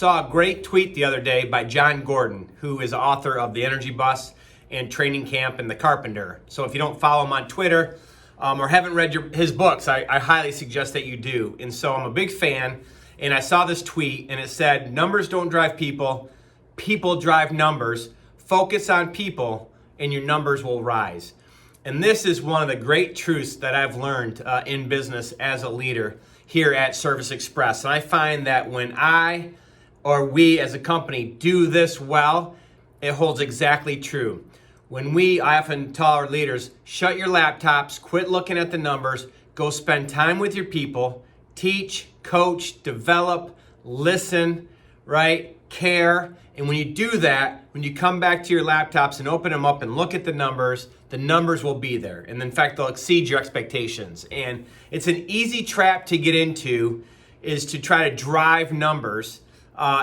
Saw a great tweet the other day by John Gordon, who is author of The Energy Bus and Training Camp and The Carpenter. So if you don't follow him on Twitter or haven't read his books, I highly suggest that you do. And so I'm a big fan, and I saw this tweet, and it said, numbers don't drive people, people drive numbers. Focus on people, and your numbers will rise. And this is one of the great truths that I've learned in business as a leader here at Service Express. And I find that when I or we as a company do this well, it holds exactly true. I often tell our leaders, shut your laptops, quit looking at the numbers, go spend time with your people, teach, coach, develop, listen, right? Care. And when you do that, when you come back to your laptops and open them up and look at the numbers will be there. And in fact, they'll exceed your expectations. And it's an easy trap to get into, is to try to drive numbers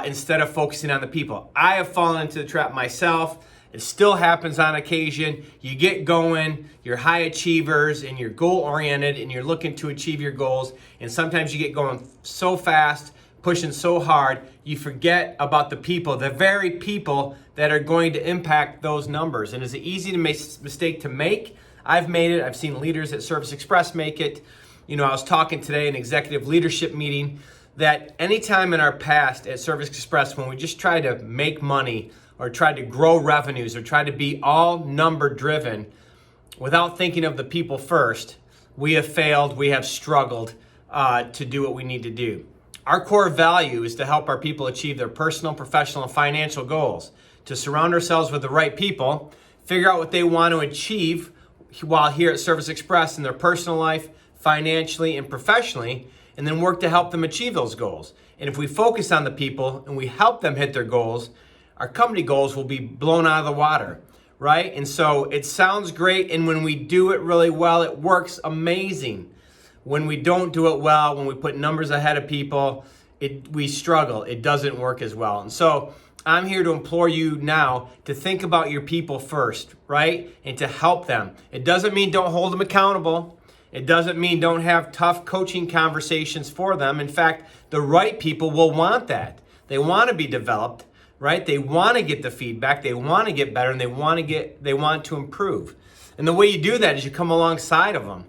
instead of focusing on the people. I have fallen into the trap myself. It still happens on occasion. You get going, you're high achievers, and you're goal-oriented, and you're looking to achieve your goals. And sometimes you get going so fast, pushing so hard, you forget about the people, the very people that are going to impact those numbers. And it's an easy mistake to make. I've made it. I've seen leaders at Service Express make it. I was talking today in an executive leadership meeting that anytime in our past at Service Express when we just tried to make money or tried to grow revenues or tried to be all number driven without thinking of the people first, we have failed, we have struggled to do what we need to do. Our core value is to help our people achieve their personal, professional, and financial goals, to surround ourselves with the right people, figure out what they want to achieve while here at Service Express in their personal life, financially, and professionally, and then work to help them achieve those goals. And if we focus on the people and we help them hit their goals, our company goals will be blown out of the water, right? And so it sounds great, and when we do it really well, it works amazing. When we don't do it well, when we put numbers ahead of people, we struggle. It doesn't work as well. And so I'm here to implore you now to think about your people first, right? And to help them. It doesn't mean don't hold them accountable. It doesn't mean don't have tough coaching conversations for them. In fact, the right people will want that. They want to be developed, right? They want to get the feedback. They want to get better, and they want to improve. And the way you do that is you come alongside of them.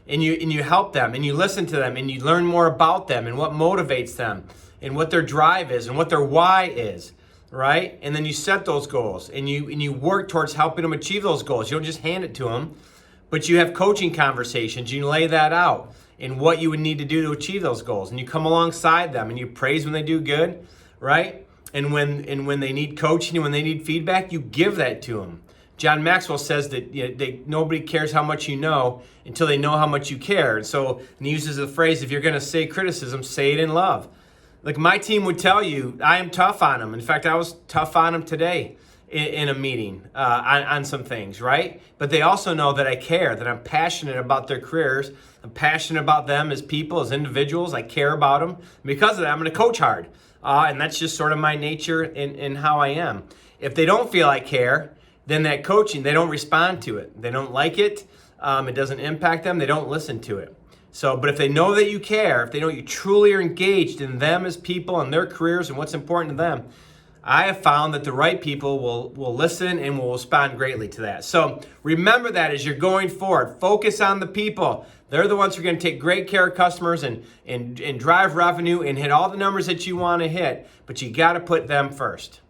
And you help them, and you listen to them, and you learn more about them and what motivates them and what their drive is and what their why is, right? And then you set those goals, and you work towards helping them achieve those goals. You don't just hand it to them, but you have coaching conversations. You lay that out and what you would need to do to achieve those goals, and you come alongside them, and you praise when they do good, right? And when they need coaching and when they need feedback, you give that to them. John Maxwell says that nobody cares how much you know until they know how much you care. And he uses the phrase, if you're going to say criticism, say it in love. Like my team would tell you, I am tough on them. In fact, I was tough on them today in a meeting on some things, right? But they also know that I care, that I'm passionate about their careers. I'm passionate about them as people, as individuals. I care about them. Because of that, I'm going to coach hard. And that's just sort of my nature and how I am. If they don't feel I care, then that coaching, they don't respond to it. They don't like it. It doesn't impact them. They don't listen to it. But if they know that you care, if they know you truly are engaged in them as people and their careers and what's important to them, I have found that the right people will listen and will respond greatly to that. So remember that as you're going forward. Focus on the people. They're the ones who are going to take great care of customers and drive revenue and hit all the numbers that you want to hit. But you got to put them first.